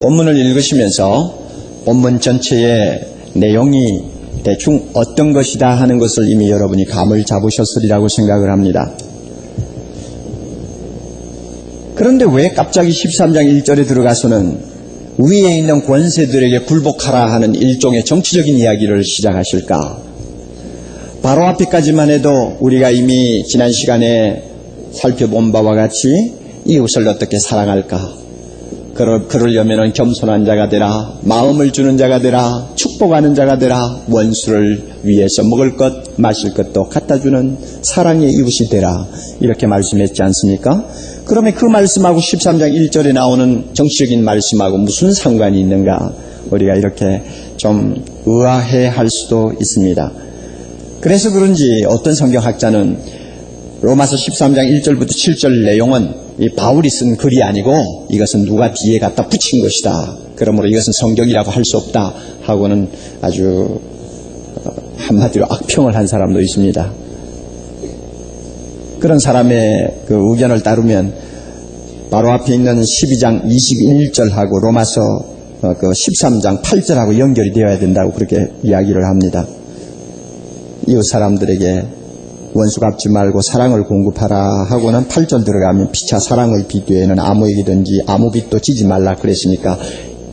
본문을 읽으시면서 본문 전체의 내용이 대충 어떤 것이다 하는 것을 이미 여러분이 감을 잡으셨으리라고 생각을 합니다. 그런데 왜 갑자기 13장 1절에 들어가서는 위에 있는 권세들에게 굴복하라 하는 일종의 정치적인 이야기를 시작하실까? 바로 앞에까지만 해도 우리가 이미 지난 시간에 살펴본 바와 같이 이웃을 어떻게 사랑할까? 그러려면 겸손한 자가 되라, 마음을 주는 자가 되라, 축복하는 자가 되라, 원수를 위해서 먹을 것, 마실 것도 갖다 주는 사랑의 이웃이 되라, 이렇게 말씀했지 않습니까? 그러면 그 말씀하고 13장 1절에 나오는 정치적인 말씀하고 무슨 상관이 있는가? 우리가 이렇게 좀 의아해할 수도 있습니다. 그래서 그런지 어떤 성경학자는 로마서 13장 1절부터 7절 내용은 이 바울이 쓴 글이 아니고 이것은 누가 뒤에 갖다 붙인 것이다. 그러므로 이것은 성경이라고 할 수 없다 하고는 아주 한마디로 악평을 한 사람도 있습니다. 그런 사람의 그 의견을 따르면 바로 앞에 있는 12장 21절하고 로마서 그 13장 8절하고 연결이 되어야 된다고 그렇게 이야기를 합니다. 이웃 사람들에게 원수 갚지 말고 사랑을 공급하라 하고는 8절 들어가면 피차 사랑의 빚 외에는 아무에게든지 아무 빚도 지지 말라 그랬으니까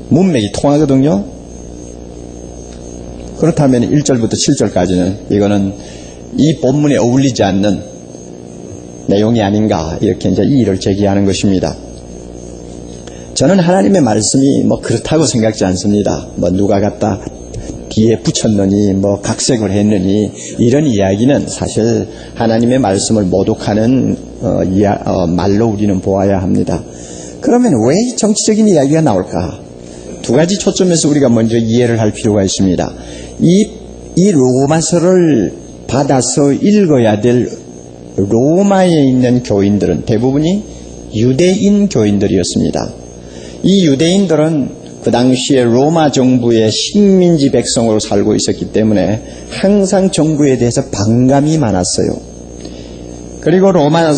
문맥이 통하거든요. 그렇다면 1절부터 7절까지는 이거는 이 본문에 어울리지 않는 내용이 아닌가, 이렇게 이제 이의를 제기하는 것입니다. 저는 하나님의 말씀이 뭐 그렇다고 생각지 않습니다. 뭐 누가 갖다 뒤에 붙였느니 뭐 각색을 했느니 이런 이야기는 사실 하나님의 말씀을 모독하는 말로 우리는 보아야 합니다. 그러면 왜 정치적인 이야기가 나올까? 두 가지 초점에서 우리가 먼저 이해를 할 필요가 있습니다. 이 로마서를 받아서 읽어야 될 로마에 있는 교인들은 대부분이 유대인 교인들이었습니다. 이 유대인들은 그 당시에 로마 정부의 식민지 백성으로 살고 있었기 때문에 항상 정부에 대해서 반감이 많았어요. 그리고 로마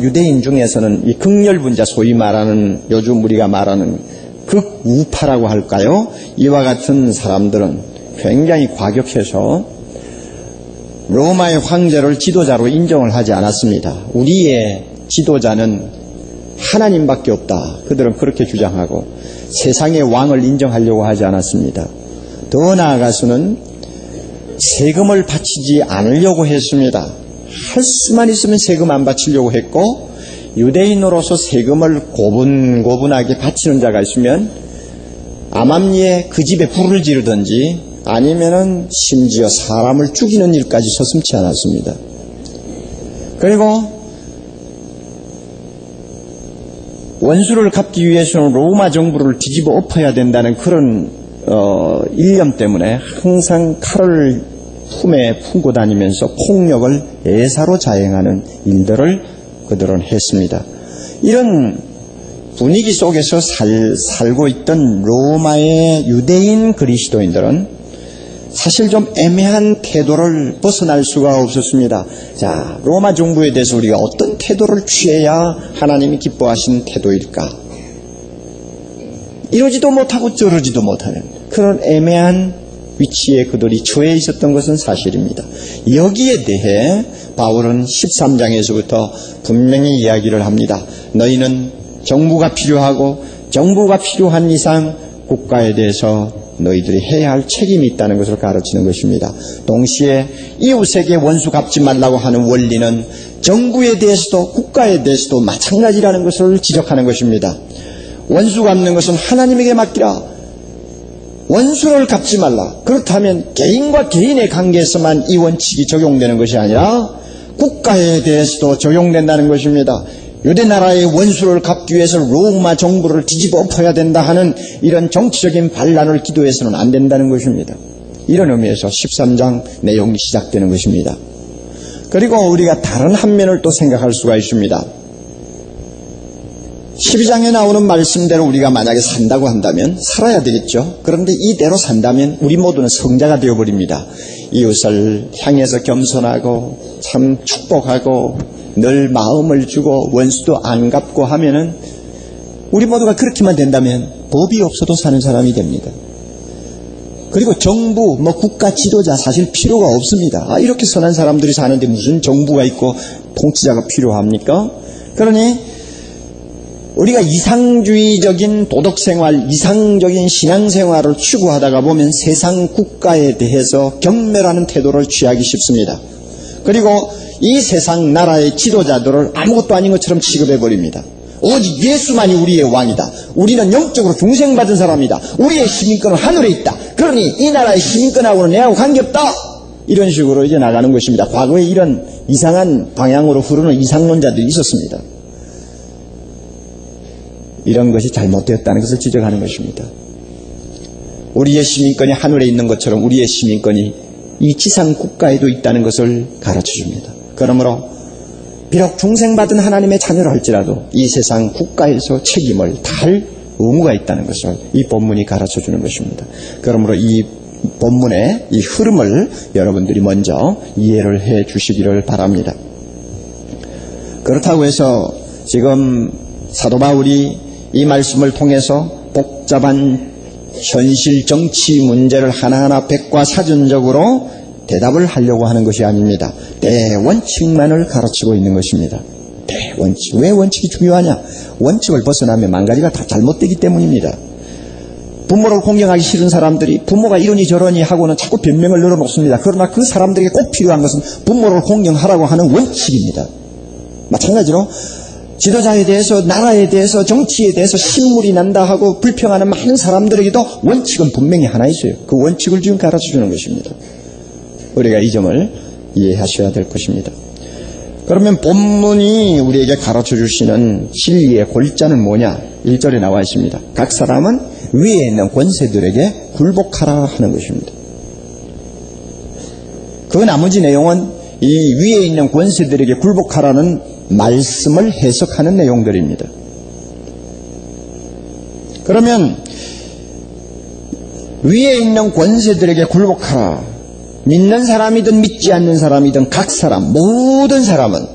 유대인 중에서는 이 극렬분자, 소위 말하는 요즘 우리가 말하는 극우파라고 할까요? 이와 같은 사람들은 굉장히 과격해서 로마의 황제를 지도자로 인정을 하지 않았습니다. 우리의 지도자는 하나님밖에 없다. 그들은 그렇게 주장하고 세상의 왕을 인정하려고 하지 않았습니다. 더 나아가서는 세금을 바치지 않으려고 했습니다. 할 수만 있으면 세금 안 바치려고 했고, 유대인으로서 세금을 고분고분하게 바치는 자가 있으면 암암리에 그 집에 불을 지르든지 아니면은 심지어 사람을 죽이는 일까지 서슴지 않았습니다. 그리고 원수를 갚기 위해서는 로마 정부를 뒤집어 엎어야 된다는 그런 일념 때문에 항상 칼을 품에 품고 다니면서 폭력을 애사로 자행하는 일들을 그들은 했습니다. 이런 분위기 속에서 살고 있던 로마의 유대인 그리스도인들은 사실 좀 애매한 태도를 벗어날 수가 없었습니다. 자, 로마 정부에 대해서 우리가 어떤 태도를 취해야 하나님이 기뻐하시는 태도일까? 이러지도 못하고 저러지도 못하는 그런 애매한 위치에 그들이 처해 있었던 것은 사실입니다. 여기에 대해 바울은 13장에서부터 분명히 이야기를 합니다. 너희는 정부가 필요하고 정부가 필요한 이상 국가에 대해서 너희들이 해야 할 책임이 있다는 것을 가르치는 것입니다. 동시에 이웃에게 원수 갚지 말라고 하는 원리는 정부에 대해서도 국가에 대해서도 마찬가지라는 것을 지적하는 것입니다. 원수 갚는 것은 하나님에게 맡기라. 원수를 갚지 말라. 그렇다면 개인과 개인의 관계에서만 이 원칙이 적용되는 것이 아니라 국가에 대해서도 적용된다는 것입니다. 유대나라의 원수를 갚기 위해서 로마 정부를 뒤집어 엎어야 된다 하는 이런 정치적인 반란을 기도해서는 안 된다는 것입니다. 이런 의미에서 13장 내용이 시작되는 것입니다. 그리고 우리가 다른 한 면을 또 생각할 수가 있습니다. 12장에 나오는 말씀대로 우리가 만약에 산다고 한다면 살아야 되겠죠. 그런데 이대로 산다면 우리 모두는 성자가 되어버립니다. 이웃을 향해서 겸손하고 참 축복하고 늘 마음을 주고 원수도 안 갚고 하면은 우리 모두가 그렇게만 된다면 법이 없어도 사는 사람이 됩니다. 그리고 정부, 국가 지도자 사실 필요가 없습니다. 이렇게 선한 사람들이 사는데 무슨 정부가 있고 통치자가 필요합니까? 그러니 우리가 이상주의적인 도덕생활, 이상적인 신앙생활을 추구하다가 보면 세상 국가에 대해서 경멸하는 태도를 취하기 쉽습니다. 그리고 이 세상 나라의 지도자들을 아무것도 아닌 것처럼 취급해버립니다. 오직 예수만이 우리의 왕이다. 우리는 영적으로 중생받은 사람이다. 우리의 시민권은 하늘에 있다. 그러니 이 나라의 시민권하고는 내하고 관계없다. 이런 식으로 이제 나가는 것입니다. 과거에 이런 이상한 방향으로 흐르는 이상론자들이 있었습니다. 이런 것이 잘못되었다는 것을 지적하는 것입니다. 우리의 시민권이 하늘에 있는 것처럼 우리의 시민권이 이 지상 국가에도 있다는 것을 가르쳐 줍니다. 그러므로 비록 중생받은 하나님의 자녀라 할지라도 이 세상 국가에서 책임을 다할 의무가 있다는 것을 이 본문이 가르쳐 주는 것입니다. 그러므로 이 본문의 이 흐름을 여러분들이 먼저 이해를 해 주시기를 바랍니다. 그렇다고 해서 지금 사도 바울이 이 말씀을 통해서 복잡한 현실 정치 문제를 하나하나 백과사전적으로 대답을 하려고 하는 것이 아닙니다. 대원칙만을 가르치고 있는 것입니다. 대원칙. 왜 원칙이 중요하냐? 원칙을 벗어나면 망가지가 다 잘못되기 때문입니다. 부모를 공경하기 싫은 사람들이 부모가 이러니 저러니 하고는 자꾸 변명을 늘어놓습니다. 그러나 그 사람들에게 꼭 필요한 것은 부모를 공경하라고 하는 원칙입니다. 마찬가지로 지도자에 대해서, 나라에 대해서, 정치에 대해서 신물이 난다 하고 불평하는 많은 사람들에게도 원칙은 분명히 하나 있어요. 그 원칙을 지금 가르쳐 주는 것입니다. 우리가 이 점을 이해하셔야 될 것입니다. 그러면 본문이 우리에게 가르쳐 주시는 진리의 골자는 뭐냐? 1절에 나와 있습니다. 각 사람은 위에 있는 권세들에게 굴복하라 하는 것입니다. 그 나머지 내용은 이 위에 있는 권세들에게 굴복하라는 말씀을 해석하는 내용들입니다. 그러면 위에 있는 권세들에게 굴복하라. 믿는 사람이든 믿지 않는 사람이든 각 사람, 모든 사람은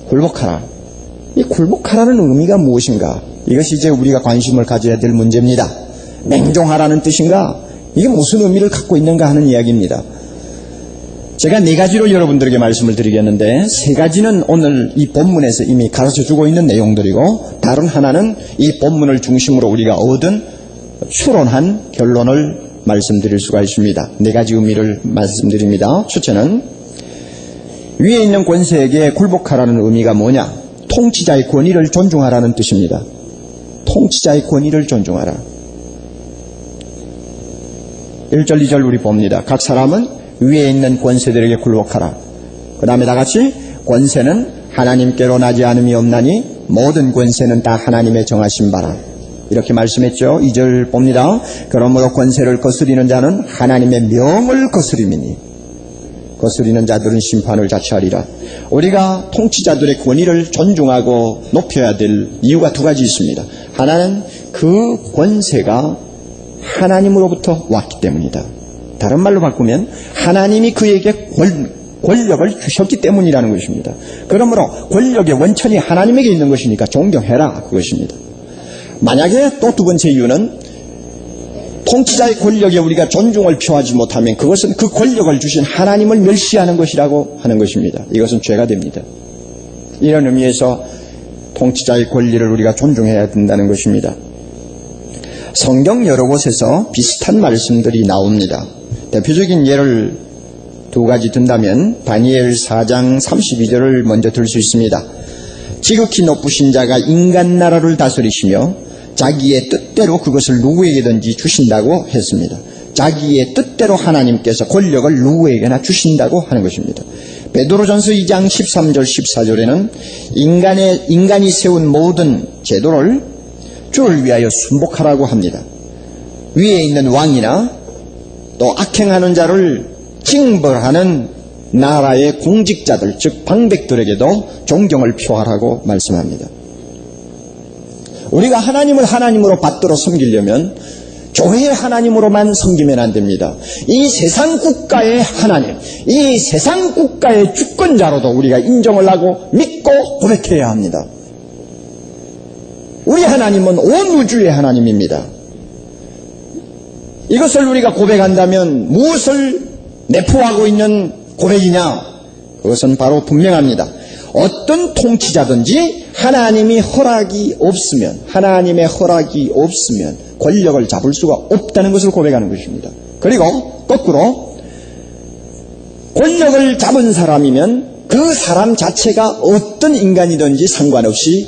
굴복하라. 이 굴복하라는 의미가 무엇인가? 이것이 이제 우리가 관심을 가져야 될 문제입니다. 맹종하라는 뜻인가? 이게 무슨 의미를 갖고 있는가 하는 이야기입니다. 제가 4가지로 여러분들에게 말씀을 드리겠는데 3가지는 오늘 이 본문에서 이미 가르쳐주고 있는 내용들이고 다른 하나는 이 본문을 중심으로 우리가 얻은 추론한 결론을 말씀드릴 수가 있습니다. 4가지 의미를 말씀드립니다. 첫째는 위에 있는 권세에게 굴복하라는 의미가 뭐냐? 통치자의 권위를 존중하라는 뜻입니다. 통치자의 권위를 존중하라. 1절 2절 우리 봅니다. 각 사람은 위에 있는 권세들에게 굴복하라. 그 다음에 다같이 권세는 하나님께로 나지 않음이 없나니 모든 권세는 다 하나님의 정하신 바라. 이렇게 말씀했죠. 2절 봅니다. 그러므로 권세를 거스리는 자는 하나님의 명을 거스림이니 거스리는 자들은 심판을 자취하리라. 우리가 통치자들의 권위를 존중하고 높여야 될 이유가 2가지 있습니다. 하나는 그 권세가 하나님으로부터 왔기 때문이다. 다른 말로 바꾸면 하나님이 그에게 권력을 주셨기 때문이라는 것입니다. 그러므로 권력의 원천이 하나님에게 있는 것이니까 존경해라 그것입니다. 만약에 또 2번째 이유는 통치자의 권력에 우리가 존중을 표하지 못하면 그것은 그 권력을 주신 하나님을 멸시하는 것이라고 하는 것입니다. 이것은 죄가 됩니다. 이런 의미에서 통치자의 권리를 우리가 존중해야 된다는 것입니다. 성경 여러 곳에서 비슷한 말씀들이 나옵니다. 대표적인 예를 2가지 든다면 다니엘 4장 32절을 먼저 들 수 있습니다. 지극히 높으신 자가 인간 나라를 다스리시며 자기의 뜻대로 그것을 누구에게든지 주신다고 했습니다. 자기의 뜻대로 하나님께서 권력을 누구에게나 주신다고 하는 것입니다. 베드로전서 2장 13절 14절에는 인간이 세운 모든 제도를 주를 위하여 순복하라고 합니다. 위에 있는 왕이나 또 악행하는 자를 징벌하는 나라의 공직자들, 즉 방백들에게도 존경을 표하라고 말씀합니다. 우리가 하나님을 하나님으로 받들어 섬기려면 교회의 하나님으로만 섬기면 안 됩니다. 이 세상 국가의 하나님, 이 세상 국가의 주권자로도 우리가 인정을 하고 믿고 고백해야 합니다. 우리 하나님은 온 우주의 하나님입니다. 이것을 우리가 고백한다면 무엇을 내포하고 있는 고백이냐? 그것은 바로 분명합니다. 어떤 통치자든지 하나님의 허락이 없으면 권력을 잡을 수가 없다는 것을 고백하는 것입니다. 그리고 거꾸로 권력을 잡은 사람이면 그 사람 자체가 어떤 인간이든지 상관없이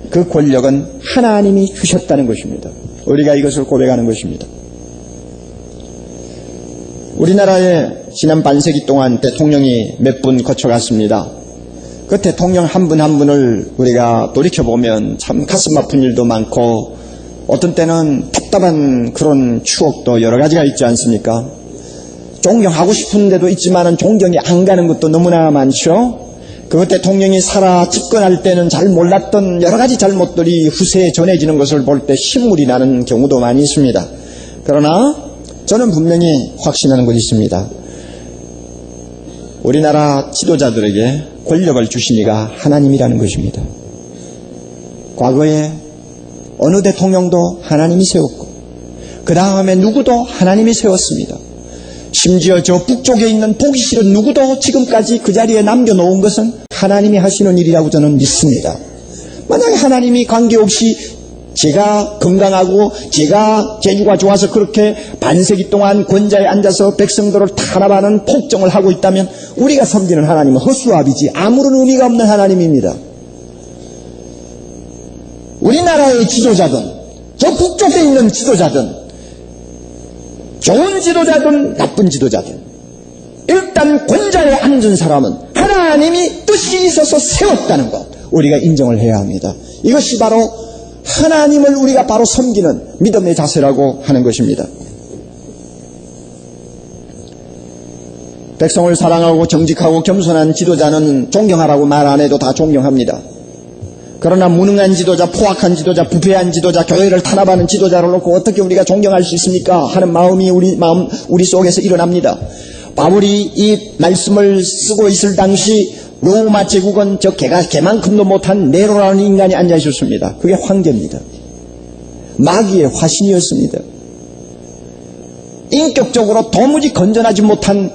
그 권력은 하나님이 주셨다는 것입니다. 우리가 이것을 고백하는 것입니다. 우리나라에 지난 반세기 동안 대통령이 몇 분 거쳐갔습니다. 그 대통령 한 분 한 분을 우리가 돌이켜보면 참 가슴 아픈 일도 많고 어떤 때는 답답한 그런 추억도 여러 가지가 있지 않습니까? 존경하고 싶은 데도 있지만 존경이 안 가는 것도 너무나 많죠. 그 대통령이 살아 집권할 때는 잘 몰랐던 여러 가지 잘못들이 후세에 전해지는 것을 볼 때 신물이 나는 경우도 많이 있습니다. 그러나 저는 분명히 확신하는 것이 있습니다. 우리나라 지도자들에게 권력을 주신 이가 하나님이라는 것입니다. 과거에 어느 대통령도 하나님이 세웠고 그 다음에 누구도 하나님이 세웠습니다. 심지어 저 북쪽에 있는 보기 싫은 누구도 지금까지 그 자리에 남겨놓은 것은 하나님이 하시는 일이라고 저는 믿습니다. 만약에 하나님이 관계없이 제가 건강하고 제가 재주가 좋아서 그렇게 반세기 동안 권좌에 앉아서 백성들을 탄압하는 폭정을 하고 있다면 우리가 섬기는 하나님은 허수아비지 아무런 의미가 없는 하나님입니다. 우리나라의 지도자든 저 북쪽에 있는 지도자든 좋은 지도자든 나쁜 지도자든 일단 권좌에 앉은 사람은 하나님이 뜻이 있어서 세웠다는 것 우리가 인정을 해야 합니다. 이것이 바로 하나님을 우리가 바로 섬기는 믿음의 자세라고 하는 것입니다. 백성을 사랑하고 정직하고 겸손한 지도자는 존경하라고 말 안 해도 다 존경합니다. 그러나 무능한 지도자, 포악한 지도자, 부패한 지도자, 교회를 탄압하는 지도자를 놓고 어떻게 우리가 존경할 수 있습니까? 하는 마음이 우리 속에서 일어납니다. 바울이 이 말씀을 쓰고 있을 당시 로마 제국은 저 개만큼도 못한 네로라는 인간이 앉아 있었습니다. 그게 황제입니다. 마귀의 화신이었습니다. 인격적으로 도무지 건전하지 못한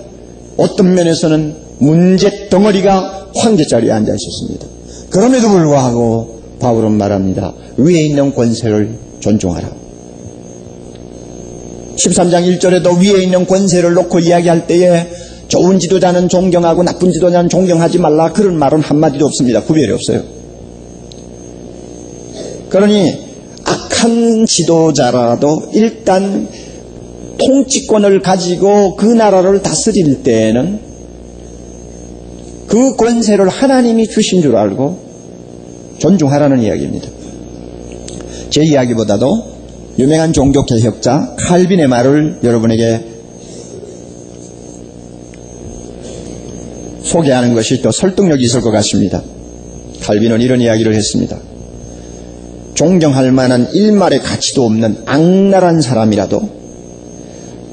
어떤 면에서는 문제 덩어리가 황제 자리에 앉아 있었습니다. 그럼에도 불구하고 바울은 말합니다. 위에 있는 권세를 존중하라. 13장 1절에도 위에 있는 권세를 놓고 이야기할 때에 좋은 지도자는 존경하고 나쁜 지도자는 존경하지 말라 그런 말은 한마디도 없습니다. 구별이 없어요. 그러니 악한 지도자라도 일단 통치권을 가지고 그 나라를 다스릴 때에는 그 권세를 하나님이 주신 줄 알고 존중하라는 이야기입니다. 제 이야기보다도 유명한 종교개혁자 칼빈의 말을 여러분에게 소개하는 것이 또 설득력이 있을 것 같습니다. 칼빈은 이런 이야기를 했습니다. 존경할 만한 일말의 가치도 없는 악랄한 사람이라도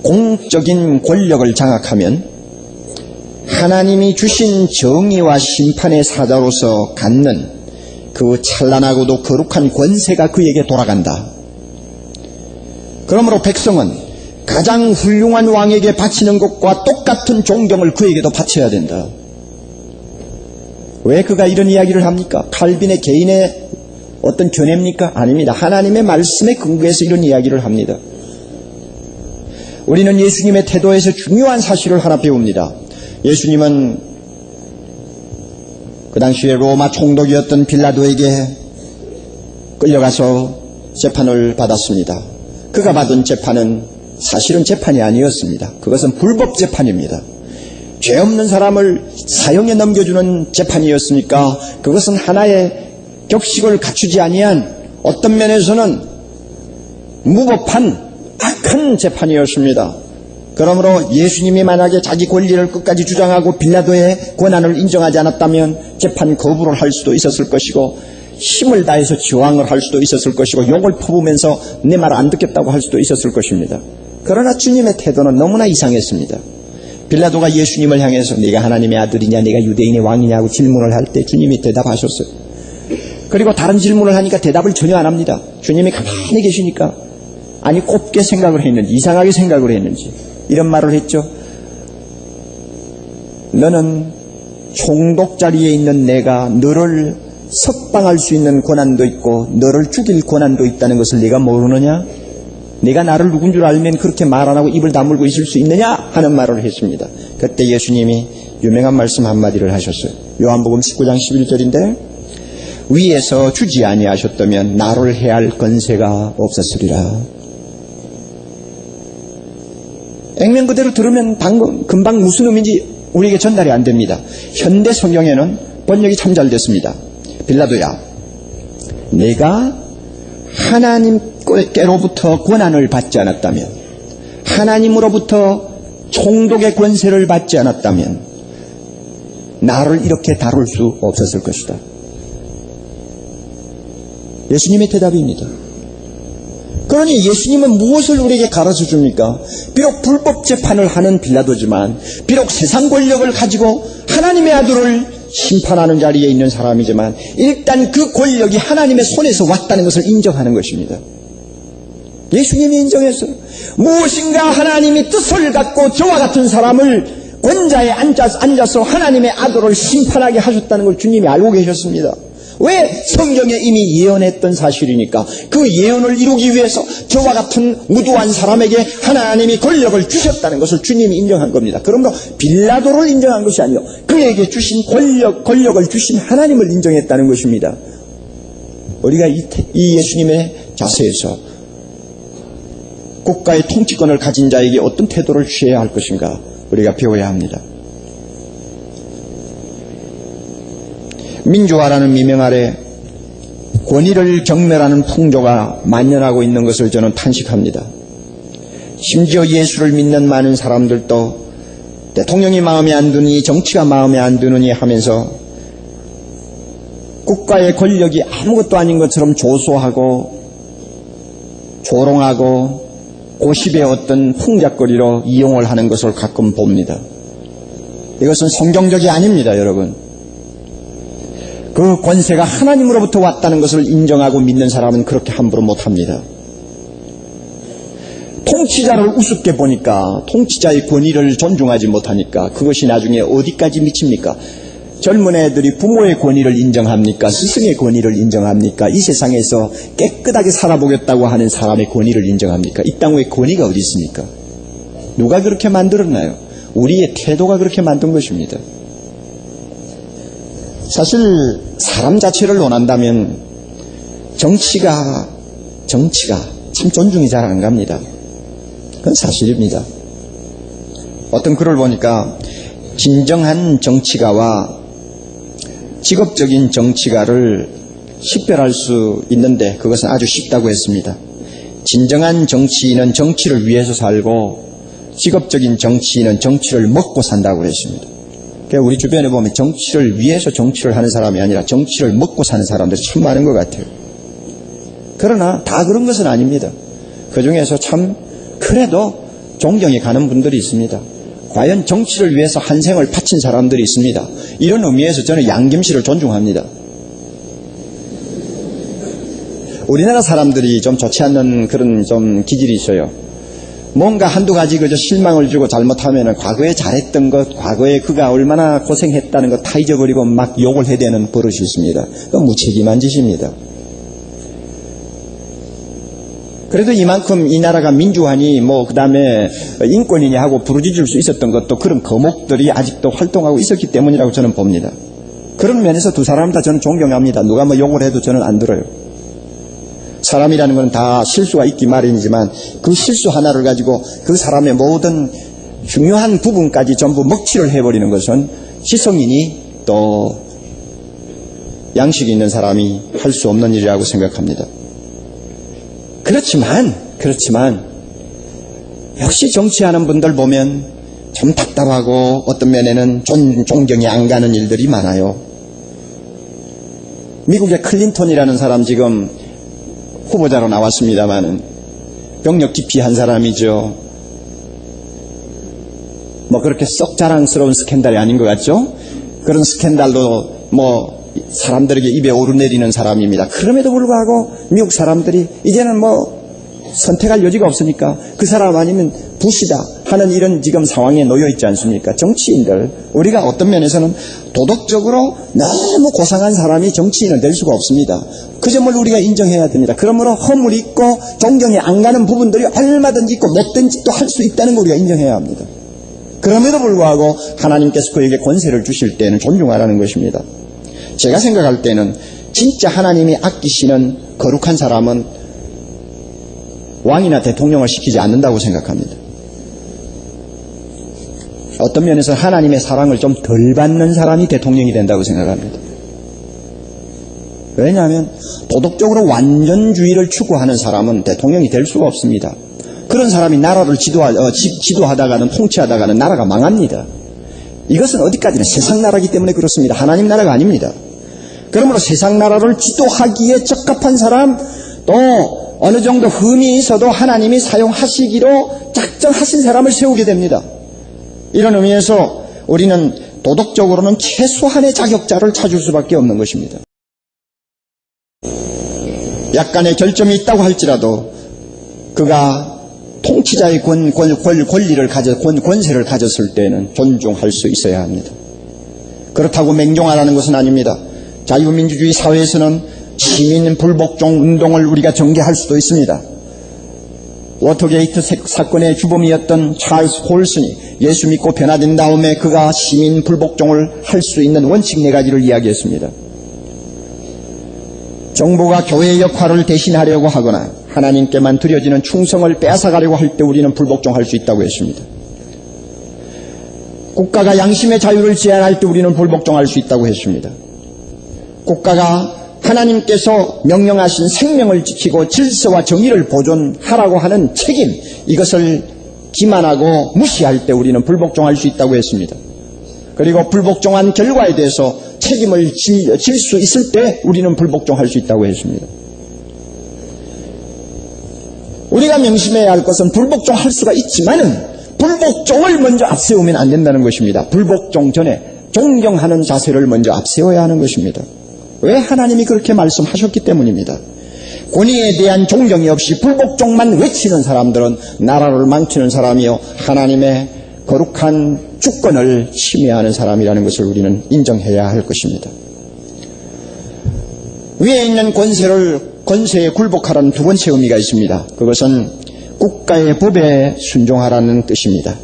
공적인 권력을 장악하면 하나님이 주신 정의와 심판의 사자로서 갖는 그 찬란하고도 거룩한 권세가 그에게 돌아간다. 그러므로 백성은 가장 훌륭한 왕에게 바치는 것과 똑같은 존경을 그에게도 바쳐야 된다. 왜 그가 이런 이야기를 합니까? 칼빈의 개인의 어떤 견해입니까? 아닙니다. 하나님의 말씀에 근거해서 이런 이야기를 합니다. 우리는 예수님의 태도에서 중요한 사실을 하나 배웁니다. 예수님은 그 당시에 로마 총독이었던 빌라도에게 끌려가서 재판을 받았습니다. 그가 받은 재판은 사실은 재판이 아니었습니다. 그것은 불법 재판입니다. 죄 없는 사람을 사형에 넘겨주는 재판이었으니까 그것은 하나의 격식을 갖추지 아니한 어떤 면에서는 무법한 악한 재판이었습니다. 그러므로 예수님이 만약에 자기 권리를 끝까지 주장하고 빌라도의 권한을 인정하지 않았다면 재판 거부를 할 수도 있었을 것이고 힘을 다해서 저항을 할 수도 있었을 것이고 욕을 퍼부으면서 내 말 안 듣겠다고 할 수도 있었을 것입니다. 그러나 주님의 태도는 너무나 이상했습니다. 빌라도가 예수님을 향해서 네가 하나님의 아들이냐 네가 유대인의 왕이냐고 질문을 할 때 주님이 대답하셨어요. 그리고 다른 질문을 하니까 대답을 전혀 안 합니다. 주님이 가만히 계시니까 아니 곱게 생각을 했는지 이상하게 생각을 했는지 이런 말을 했죠. 너는 총독 자리에 있는 내가 너를 석방할 수 있는 권한도 있고 너를 죽일 권한도 있다는 것을 네가 모르느냐? 네가 나를 누군 줄 알면 그렇게 말 안 하고 입을 다물고 있을 수 있느냐? 하는 말을 했습니다. 그때 예수님이 유명한 말씀 한마디를 하셨어요. 요한복음 19장 11절인데 위에서 주지 아니하셨다면 나를 해할 권세가 없었으리라. 액면 그대로 들으면 금방 무슨 의미인지 우리에게 전달이 안 됩니다. 현대 성경에는 번역이 참 잘 됐습니다. 빌라도야, 내가 하나님께로부터 권한을 받지 않았다면, 하나님으로부터 총독의 권세를 받지 않았다면 나를 이렇게 다룰 수 없었을 것이다. 예수님의 대답입니다. 그러니 예수님은 무엇을 우리에게 가르쳐 줍니까? 비록 불법 재판을 하는 빌라도지만, 비록 세상 권력을 가지고 하나님의 아들을 심판하는 자리에 있는 사람이지만 일단 그 권력이 하나님의 손에서 왔다는 것을 인정하는 것입니다. 예수님이 인정했어요. 무엇인가 하나님이 뜻을 갖고 저와 같은 사람을 권자에 앉아서 하나님의 아들을 심판하게 하셨다는 걸 주님이 알고 계셨습니다. 왜? 성경에 이미 예언했던 사실이니까. 그 예언을 이루기 위해서 저와 같은 무도한 사람에게 하나님이 권력을 주셨다는 것을 주님이 인정한 겁니다. 그러므로 빌라도를 인정한 것이 아니요, 그에게 주신 권력을 주신 하나님을 인정했다는 것입니다. 우리가 이 예수님의 자세에서 국가의 통치권을 가진 자에게 어떤 태도를 취해야 할 것인가 우리가 배워야 합니다. 민주화라는 미명 아래 권위를 경멸하는 풍조가 만연하고 있는 것을 저는 탄식합니다. 심지어 예수를 믿는 많은 사람들도 대통령이 마음에 안 드니 정치가 마음에 안 드느니 하면서 국가의 권력이 아무것도 아닌 것처럼 조소하고 조롱하고 고십의 어떤 풍작거리로 이용을 하는 것을 가끔 봅니다. 이것은 성경적이 아닙니다, 여러분. 그 권세가 하나님으로부터 왔다는 것을 인정하고 믿는 사람은 그렇게 함부로 못합니다. 통치자를 우습게 보니까, 통치자의 권위를 존중하지 못하니까 그것이 나중에 어디까지 미칩니까? 젊은 애들이 부모의 권위를 인정합니까? 스승의 권위를 인정합니까? 이 세상에서 깨끗하게 살아보겠다고 하는 사람의 권위를 인정합니까? 이 땅 위에 권위가 어디 있습니까? 누가 그렇게 만들었나요? 우리의 태도가 그렇게 만든 것입니다. 사실 사람 자체를 논한다면 정치가 참 존중이 잘 안 갑니다. 그건 사실입니다. 어떤 글을 보니까 진정한 정치가와 직업적인 정치가를 식별할 수 있는데 그것은 아주 쉽다고 했습니다. 진정한 정치인은 정치를 위해서 살고 직업적인 정치인은 정치를 먹고 산다고 했습니다. 그러니까 우리 주변에 보면 정치를 위해서 정치를 하는 사람이 아니라 정치를 먹고 사는 사람들이 참 많은 것 같아요. 그러나 다 그런 것은 아닙니다. 그 중에서 참 그래도 존경이 가는 분들이 있습니다. 과연 정치를 위해서 한 생을 바친 사람들이 있습니다. 이런 의미에서 저는 양김씨를 존중합니다. 우리나라 사람들이 좀 좋지 않는 그런 좀 기질이 있어요. 뭔가 한두 가지 그저 실망을 주고 잘못하면 과거에 잘했던 것, 과거에 그가 얼마나 고생했다는 것 다 잊어버리고 막 욕을 해대는 버릇이 있습니다. 그건 무책임한 짓입니다. 그래도 이만큼 이 나라가 민주하니 그 다음에 인권이니 하고 부르짖을 수 있었던 것도 그런 거목들이 아직도 활동하고 있었기 때문이라고 저는 봅니다. 그런 면에서 두 사람 다 저는 존경합니다. 누가 욕을 해도 저는 안 들어요. 사람이라는 건 다 실수가 있기 마련이지만 그 실수 하나를 가지고 그 사람의 모든 중요한 부분까지 전부 먹칠을 해버리는 것은 지성인이 또 양식이 있는 사람이 할 수 없는 일이라고 생각합니다. 그렇지만 역시 정치하는 분들 보면 좀 답답하고 어떤 면에는 존경이 안 가는 일들이 많아요. 미국의 클린턴이라는 사람 지금 후보자로 나왔습니다마는 병력 기피한 사람이죠. 그렇게 썩 자랑스러운 스캔들이 아닌 것 같죠? 그런 스캔들도 사람들에게 입에 오르내리는 사람입니다. 그럼에도 불구하고 미국 사람들이 이제는 선택할 여지가 없으니까 그 사람 아니면 부시다 하는 이런 지금 상황에 놓여 있지 않습니까? 정치인들, 우리가 어떤 면에서는 도덕적으로 너무 고상한 사람이 정치인은 될 수가 없습니다. 그 점을 우리가 인정해야 됩니다. 그러므로 허물이 있고 존경이 안 가는 부분들이 얼마든지 있고 못된 짓도 할 수 있다는 걸 우리가 인정해야 합니다. 그럼에도 불구하고 하나님께서 그에게 권세를 주실 때는 존중하라는 것입니다. 제가 생각할 때는 진짜 하나님이 아끼시는 거룩한 사람은 왕이나 대통령을 시키지 않는다고 생각합니다. 어떤 면에서 하나님의 사랑을 좀 덜 받는 사람이 대통령이 된다고 생각합니다. 왜냐하면 도덕적으로 완전주의를 추구하는 사람은 대통령이 될 수가 없습니다. 그런 사람이 나라를 지도하다가는 통치하다가는 나라가 망합니다. 이것은 어디까지나 세상 나라이기 때문에 그렇습니다. 하나님 나라가 아닙니다. 그러므로 세상 나라를 지도하기에 적합한 사람, 또 어느 정도 흠이 있어도 하나님이 사용하시기로 작정하신 사람을 세우게 됩니다. 이런 의미에서 우리는 도덕적으로는 최소한의 자격자를 찾을 수밖에 없는 것입니다. 약간의 결점이 있다고 할지라도 그가 통치자의 권세를 가졌을 때는 존중할 수 있어야 합니다. 그렇다고 맹종하라는 것은 아닙니다. 자유민주주의 사회에서는 시민 불복종 운동을 우리가 전개할 수도 있습니다. 워터게이트 사건의 주범이었던 찰스 콜슨이 예수 믿고 변화된 다음에 그가 시민 불복종을 할 수 있는 원칙 4가지를 이야기했습니다. 정부가 교회의 역할을 대신하려고 하거나 하나님께만 드려지는 충성을 빼앗아가려고 할 때 우리는 불복종할 수 있다고 했습니다. 국가가 양심의 자유를 제한할 때 우리는 불복종할 수 있다고 했습니다. 국가가 하나님께서 명령하신 생명을 지키고 질서와 정의를 보존하라고 하는 책임, 이것을 기만하고 무시할 때 우리는 불복종할 수 있다고 했습니다. 그리고 불복종한 결과에 대해서 책임을 질 수 있을 때 우리는 불복종할 수 있다고 했습니다. 우리가 명심해야 할 것은 불복종할 수가 있지만은 불복종을 먼저 앞세우면 안 된다는 것입니다. 불복종 전에 존경하는 자세를 먼저 앞세워야 하는 것입니다. 왜? 하나님이 그렇게 말씀하셨기 때문입니다. 권위에 대한 존경이 없이 불복종만 외치는 사람들은 나라를 망치는 사람이요 하나님의 거룩한 주권을 침해하는 사람이라는 것을 우리는 인정해야 할 것입니다. 위에 있는 권세에 굴복하라는 두 번째 의미가 있습니다. 그것은 국가의 법에 순종하라는 뜻입니다.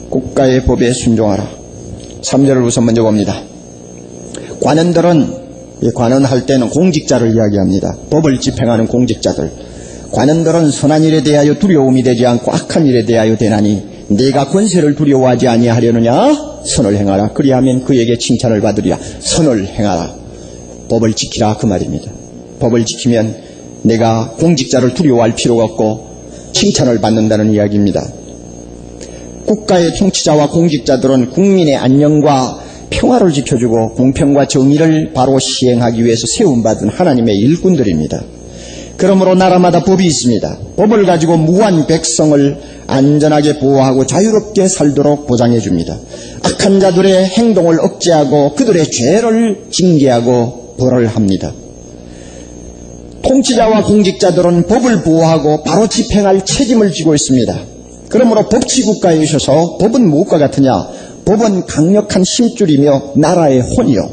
국가의 법에 순종하라. 3절을 우선 먼저 봅니다. 관원할 때는 공직자를 이야기합니다. 법을 집행하는 공직자들. 관원들은 선한 일에 대하여 두려움이 되지 않고 악한 일에 대하여 되나니 네가 권세를 두려워하지 아니하려느냐? 선을 행하라. 그리하면 그에게 칭찬을 받으리라. 선을 행하라. 법을 지키라 그 말입니다. 법을 지키면 내가 공직자를 두려워할 필요가 없고 칭찬을 받는다는 이야기입니다. 국가의 통치자와 공직자들은 국민의 안녕과 평화를 지켜주고 공평과 정의를 바로 시행하기 위해서 세움받은 하나님의 일꾼들입니다. 그러므로 나라마다 법이 있습니다. 법을 가지고 무한 백성을 안전하게 보호하고 자유롭게 살도록 보장해 줍니다. 악한 자들의 행동을 억제하고 그들의 죄를 징계하고 벌을 합니다. 통치자와 공직자들은 법을 보호하고 바로 집행할 책임을 지고 있습니다. 그러므로 법치국가에 있어서 법은 무엇과 같으냐? 법은 강력한 힘줄이며 나라의 혼이요.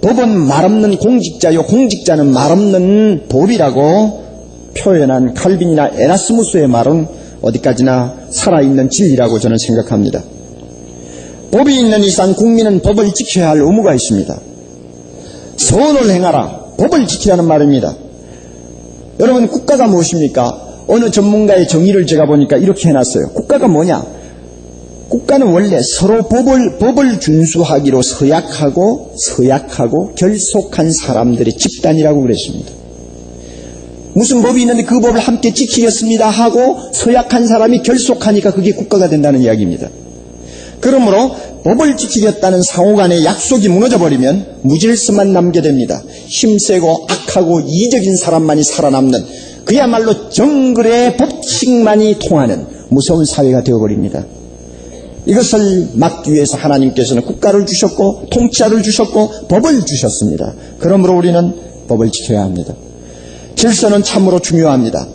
법은 말없는 공직자요 공직자는 말없는 법이라고 표현한 칼빈이나 에라스무스의 말은 어디까지나 살아있는 진리라고 저는 생각합니다. 법이 있는 이상 국민은 법을 지켜야 할 의무가 있습니다. 선을 행하라. 법을 지키라는 말입니다. 여러분, 국가가 무엇입니까? 어느 전문가의 정의를 제가 보니까 이렇게 해놨어요. 국가가 뭐냐? 국가는 원래 서로 법을 준수하기로 서약하고 결속한 사람들의 집단이라고 그랬습니다. 무슨 법이 있는데 그 법을 함께 지키겠습니다 하고 서약한 사람이 결속하니까 그게 국가가 된다는 이야기입니다. 그러므로 법을 지키겠다는 상호간의 약속이 무너져버리면 무질서만 남게 됩니다. 힘세고 악하고 이적인 사람만이 살아남는 그야말로 정글의 법칙만이 통하는 무서운 사회가 되어버립니다. 이것을 막기 위해서 하나님께서는 국가를 주셨고 통치자를 주셨고 법을 주셨습니다. 그러므로 우리는 법을 지켜야 합니다. 질서는 참으로 중요합니다.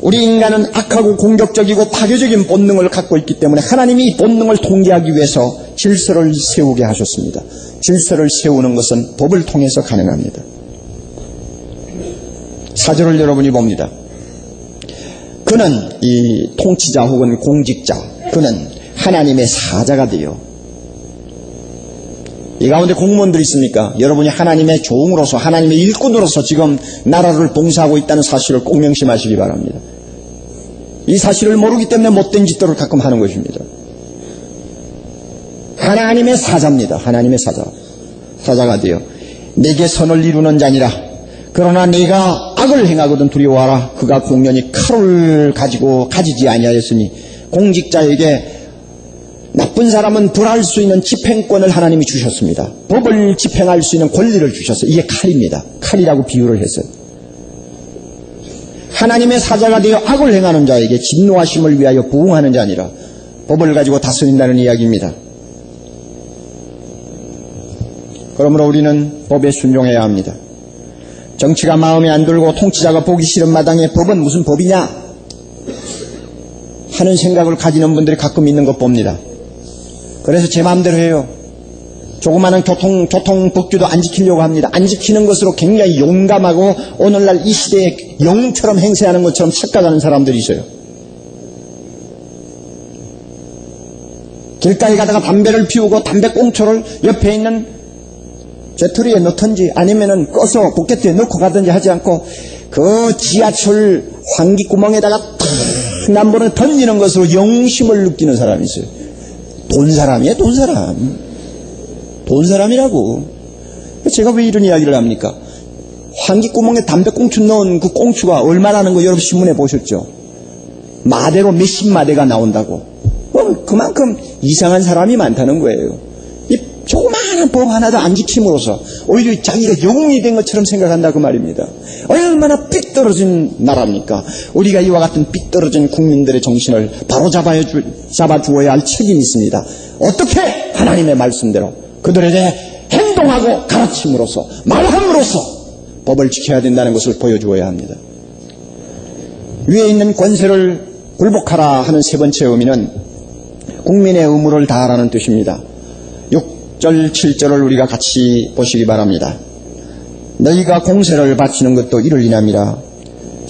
우리 인간은 악하고 공격적이고 파괴적인 본능을 갖고 있기 때문에 하나님이 이 본능을 통제하기 위해서 질서를 세우게 하셨습니다. 질서를 세우는 것은 법을 통해서 가능합니다. 4절을 여러분이 봅니다. 그는 이 통치자 혹은 공직자, 그는 하나님의 사자가 되어, 이 가운데 공무원들이 있습니까? 여러분이 하나님의 종으로서, 하나님의 일꾼으로서 지금 나라를 봉사하고 있다는 사실을 꼭 명심하시기 바랍니다. 이 사실을 모르기 때문에 못된 짓들을 가끔 하는 것입니다. 하나님의 사자입니다. 하나님의 사자. 사자가 되어 내게 선을 이루는 자니라. 그러나 내가 악을 행하거든 두려워하라. 그가 공연히 칼을 가지고 가지지 아니하였으니, 공직자에게 나쁜 사람은 벌할 수 있는 집행권을 하나님이 주셨습니다. 법을 집행할 수 있는 권리를 주셨어요. 이게 칼입니다. 칼이라고 비유를 했어요. 하나님의 사자가 되어 악을 행하는 자에게 진노하심을 위하여 부응하는 자 아니라 법을 가지고 다스린다는 이야기입니다. 그러므로 우리는 법에 순종해야 합니다. 정치가 마음에 안 들고 통치자가 보기 싫은 마당에 법은 무슨 법이냐 하는 생각을 가지는 분들이 가끔 있는 것 봅니다. 그래서 제 마음대로 해요. 조그마한 교통법규도 안 지키려고 합니다. 안 지키는 것으로 굉장히 용감하고 오늘날 이 시대에 영처럼 행세하는 것처럼 착각하는 사람들이 있어요. 길가에 가다가 담배를 피우고 담배꽁초를 옆에 있는 재터리에 넣던지 아니면은 꺼서 포켓에 넣고 가든지 하지 않고 그 지하철 환기구멍에다가 탁 남보를 던지는 것으로 영심을 느끼는 사람이 있어요. 돈 사람이에요, 돈 사람. 돈 사람이라고. 제가 왜 이런 이야기를 합니까? 환기구멍에 담배꽁초 넣은 그 꽁초가 얼마라는 거 여러분 신문에 보셨죠? 마대로 몇십 마대가 나온다고. 그만큼 이상한 사람이 많다는 거예요. 이 조그마한 법 하나도 안 지킴으로써 오히려 자기가 영웅이 된 것처럼 생각한다 그 말입니다. 얼마나 삐뚤어진 나라입니까? 우리가 이와 같은 삐뚤어진 국민들의 정신을 바로 잡아주어야 할 책임이 있습니다. 어떻게? 하나님의 말씀대로 그들에 대해 행동하고 가르침으로써 말함으로써 법을 지켜야 된다는 것을 보여주어야 합니다. 위에 있는 권세를 굴복하라 하는 세 번째 의미는 국민의 의무를 다하라는 뜻입니다. 6절 7절을 우리가 같이 보시기 바랍니다. 너희가 공세를 바치는 것도 이를 인함이라.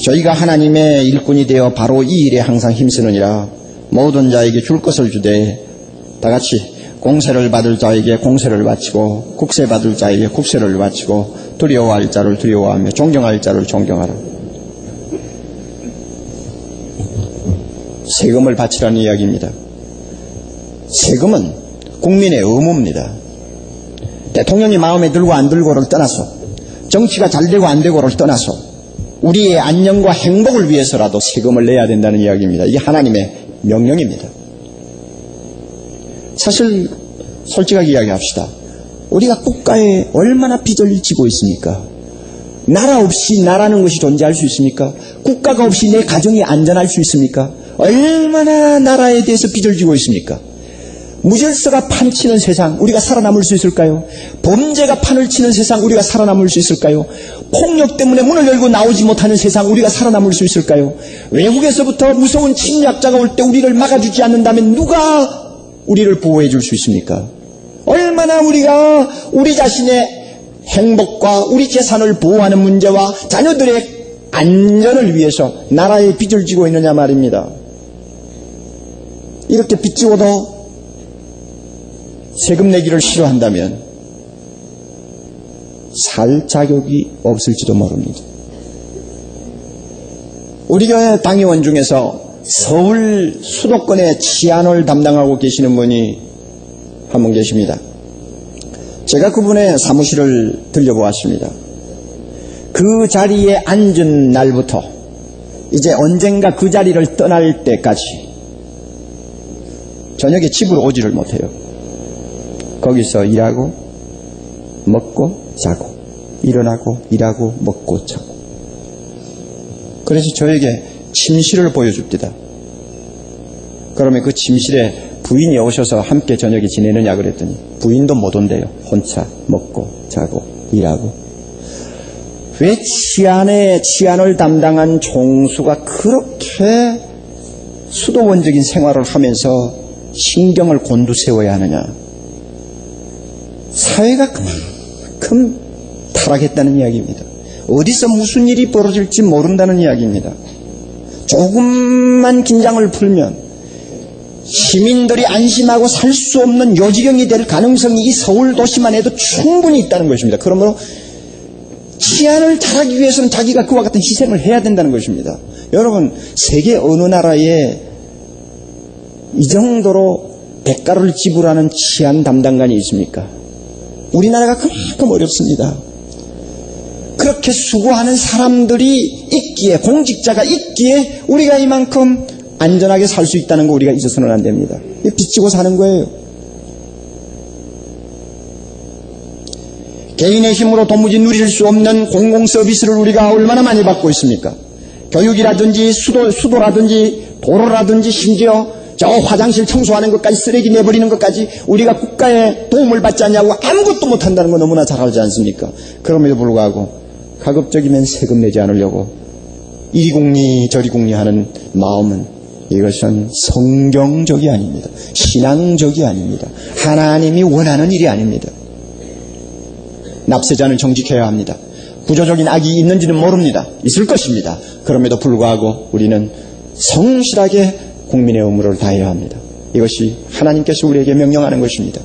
저희가 하나님의 일꾼이 되어 바로 이 일에 항상 힘쓰느니라. 모든 자에게 줄 것을 주되 다같이 공세를 받을 자에게 공세를 바치고 국세 받을 자에게 국세를 바치고 두려워할 자를 두려워하며 존경할 자를 존경하라. 세금을 바치라는 이야기입니다. 세금은 국민의 의무입니다. 대통령이 마음에 들고 안 들고를 떠나서, 정치가 잘 되고 안 되고를 떠나서 우리의 안녕과 행복을 위해서라도 세금을 내야 된다는 이야기입니다. 이게 하나님의 명령입니다. 사실 솔직하게 이야기합시다. 우리가 국가에 얼마나 빚을 지고 있습니까? 나라 없이 나라는 것이 존재할 수 있습니까? 국가가 없이 내 가정이 안전할 수 있습니까? 얼마나 나라에 대해서 빚을 지고 있습니까? 무질서가 판치는 세상 우리가 살아남을 수 있을까요? 범죄가 판을 치는 세상 우리가 살아남을 수 있을까요? 폭력 때문에 문을 열고 나오지 못하는 세상 우리가 살아남을 수 있을까요? 외국에서부터 무서운 침략자가 올 때 우리를 막아주지 않는다면 누가 우리를 보호해 줄 수 있습니까? 얼마나 우리가 우리 자신의 행복과 우리 재산을 보호하는 문제와 자녀들의 안전을 위해서 나라에 빚을 지고 있느냐 말입니다. 이렇게 빚 지고도 세금 내기를 싫어한다면 살 자격이 없을지도 모릅니다. 우리 교회 당의원 중에서 서울 수도권의 치안을 담당하고 계시는 분이 한 분 계십니다. 제가 그분의 사무실을 들려보았습니다. 그 자리에 앉은 날부터 이제 언젠가 그 자리를 떠날 때까지 저녁에 집으로 오지를 못해요. 거기서 일하고 먹고 자고 일어나고 일하고 먹고 자고. 그래서 저에게 침실을 보여줍니다. 그러면 그 침실에 부인이 오셔서 함께 저녁에 지내느냐 그랬더니 부인도 못 온대요. 혼자 먹고 자고 일하고. 왜 치안을 담당한 총수가 그렇게 수도원적인 생활을 하면서 신경을 곤두세워야 하느냐? 사회가 그만큼 타락했다는 이야기입니다. 어디서 무슨 일이 벌어질지 모른다는 이야기입니다. 조금만 긴장을 풀면 시민들이 안심하고 살 수 없는 요지경이 될 가능성이 이 서울 도시만 해도 충분히 있다는 것입니다. 그러므로 치안을 잘하기 위해서는 자기가 그와 같은 희생을 해야 된다는 것입니다. 여러분, 세계 어느 나라에 이 정도로 대가를 지불하는 치안 담당관이 있습니까? 우리나라가 그만큼 어렵습니다. 그렇게 수고하는 사람들이 있기에, 공직자가 있기에 우리가 이만큼 안전하게 살 수 있다는 거 우리가 잊어서는 안 됩니다. 빚지고 사는 거예요. 개인의 힘으로 도무지 누릴 수 없는 공공 서비스를 우리가 얼마나 많이 받고 있습니까? 교육이라든지 수도라든지 도로라든지 심지어 저 화장실 청소하는 것까지, 쓰레기 내버리는 것까지 우리가 국가의 도움을 받지 않냐고 아무것도 못한다는 거 너무나 잘 알지 않습니까? 그럼에도 불구하고 가급적이면 세금 내지 않으려고 이리궁리 저리궁리 하는 마음은, 이것은 성경적이 아닙니다. 신앙적이 아닙니다. 하나님이 원하는 일이 아닙니다. 납세자는 정직해야 합니다. 구조적인 악이 있는지는 모릅니다. 있을 것입니다. 그럼에도 불구하고 우리는 성실하게 국민의 의무를 다해야 합니다. 이것이 하나님께서 우리에게 명령하는 것입니다.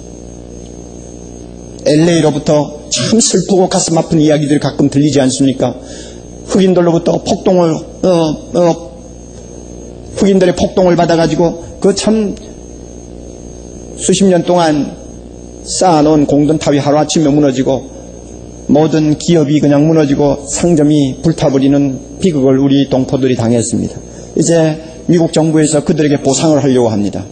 LA로부터 참 슬프고 가슴 아픈 이야기들이 가끔 들리지 않습니까? 흑인들로부터 흑인들의 폭동을 받아가지고 그 참 수십 년 동안 쌓아놓은 공든 타위 하루아침에 무너지고 모든 기업이 그냥 무너지고 상점이 불타버리는 비극을 우리 동포들이 당했습니다. 이제 미국 정부에서 그들에게 보상을 하려고 합니다.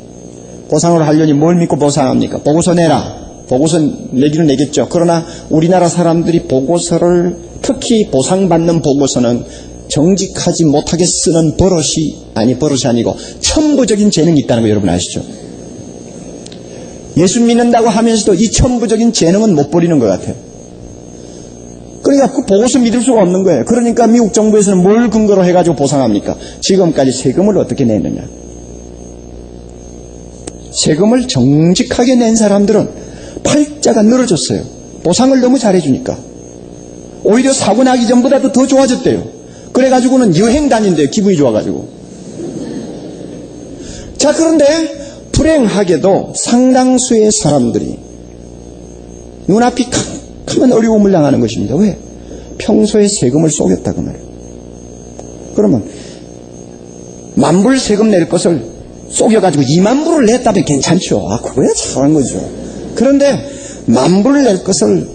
보상을 하려니 뭘 믿고 보상합니까? 보고서 내라. 보고서 내기는 내겠죠. 그러나 우리나라 사람들이 보고서를, 특히 보상받는 보고서는 정직하지 못하게 쓰는 버릇이 아니고 천부적인 재능이 있다는 거 여러분 아시죠? 예수 믿는다고 하면서도 이 천부적인 재능은 못 버리는 것 같아요. 그러니까 그 보고서 믿을 수가 없는 거예요. 그러니까 미국 정부에서는 뭘 근거로 해가지고 보상합니까? 지금까지 세금을 어떻게 냈느냐? 세금을 정직하게 낸 사람들은 팔자가 늘어졌어요. 보상을 너무 잘해주니까. 오히려 사고 나기 전보다도 더 좋아졌대요. 그래가지고는 여행 다닌대요. 기분이 좋아가지고. 자, 그런데 불행하게도 상당수의 사람들이 눈앞이 캄캄한 어려움을 당하는 것입니다. 왜? 평소에 세금을 쏘겠다 그 말이에요. 그러면 10,000불 세금 낼 것을 쏘겨가지고 20,000불을 냈다면 괜찮죠. 그거야 잘한 거죠. 그런데 10,000불을 낼 것을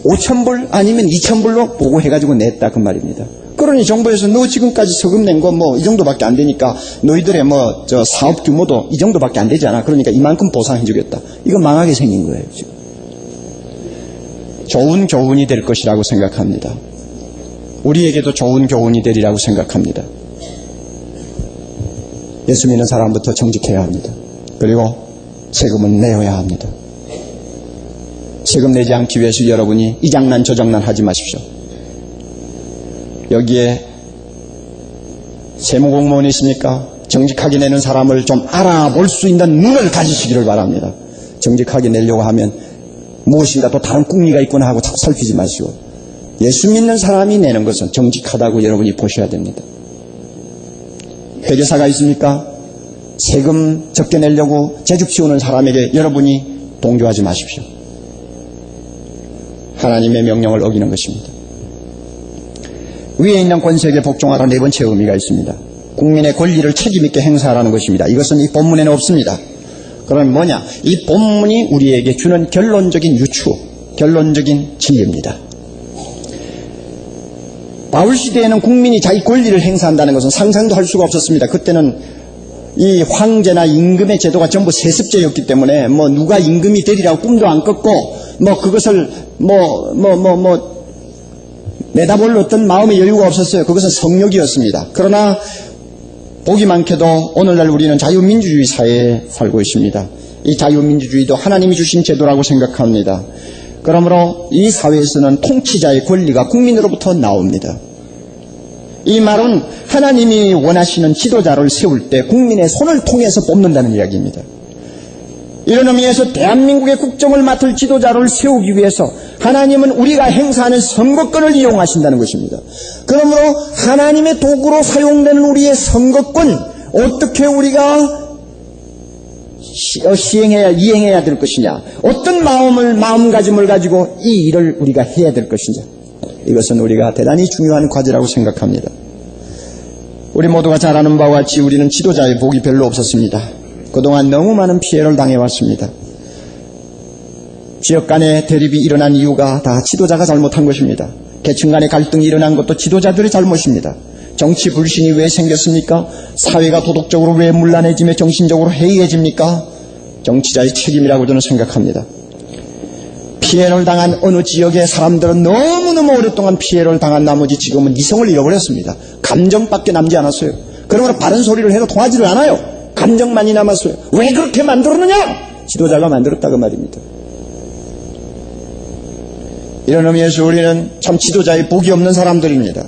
5,000불 아니면 2,000불로 보고해가지고 냈다 그 말입니다. 그러니 정부에서 너 지금까지 세금 낸 거 이 정도밖에 안 되니까 너희들의 사업 규모도 이 정도밖에 안 되잖아. 그러니까 이만큼 보상해주겠다. 이거 망하게 생긴 거예요, 지금. 좋은 교훈이 될 것이라고 생각합니다. 우리에게도 좋은 교훈이 되리라고 생각합니다. 예수 믿는 사람부터 정직해야 합니다. 그리고 세금은 내어야 합니다. 세금 내지 않기 위해서 여러분이 이 장난 저 장난 하지 마십시오. 여기에 세무공무원이 있습니까? 정직하게 내는 사람을 좀 알아볼 수 있는 눈을 가지시기를 바랍니다. 정직하게 내려고 하면 무엇인가 또 다른 궁리가 있구나 하고 살피지 마시고, 예수 믿는 사람이 내는 것은 정직하다고 여러분이 보셔야 됩니다. 회계사가 있습니까? 세금 적게 내려고 재죽 치우는 사람에게 여러분이 동조하지 마십시오. 하나님의 명령을 어기는 것입니다. 위에 있는 권세에게 복종하라. 네 번째 의미가 있습니다. 국민의 권리를 책임있게 행사하라는 것입니다. 이것은 이 본문에는 없습니다. 그러면 뭐냐? 이 본문이 우리에게 주는 결론적인 유추, 결론적인 진리입니다. 바울 시대에는 국민이 자기 권리를 행사한다는 것은 상상도 할 수가 없었습니다. 그때는 이 황제나 임금의 제도가 전부 세습제였기 때문에 누가 임금이 되리라고 꿈도 안 꿨고 그것을 내다볼 어떤 마음의 여유가 없었어요. 그것은 성욕이었습니다. 그러나 복이 많게도 오늘날 우리는 자유민주주의 사회에 살고 있습니다. 이 자유민주주의도 하나님이 주신 제도라고 생각합니다. 그러므로 이 사회에서는 통치자의 권리가 국민으로부터 나옵니다. 이 말은 하나님이 원하시는 지도자를 세울 때 국민의 손을 통해서 뽑는다는 이야기입니다. 이런 의미에서 대한민국의 국정을 맡을 지도자를 세우기 위해서 하나님은 우리가 행사하는 선거권을 이용하신다는 것입니다. 그러므로 하나님의 도구로 사용되는 우리의 선거권, 어떻게 우리가 이행해야 될 것이냐, 어떤 마음가짐을 가지고 이 일을 우리가 해야 될 것이냐, 이것은 우리가 대단히 중요한 과제라고 생각합니다. 우리 모두가 잘 아는 바와 같이 우리는 지도자의 복이 별로 없었습니다. 그동안 너무 많은 피해를 당해왔습니다. 지역 간의 대립이 일어난 이유가 다 지도자가 잘못한 것입니다. 계층 간의 갈등이 일어난 것도 지도자들의 잘못입니다. 정치 불신이 왜 생겼습니까? 사회가 도덕적으로 왜 문란해지며 정신적으로 해이해집니까? 정치자의 책임이라고 저는 생각합니다. 피해를 당한 어느 지역의 사람들은 너무너무 오랫동안 피해를 당한 나머지 지금은 이성을 잃어버렸습니다. 감정밖에 남지 않았어요. 그러므로 바른 소리를 해도 통하지를 않아요. 감정만이 남았어요. 왜 그렇게 만들었느냐? 지도자가 만들었다고 말입니다. 이런 의미에서 우리는 참 지도자의 복이 없는 사람들입니다.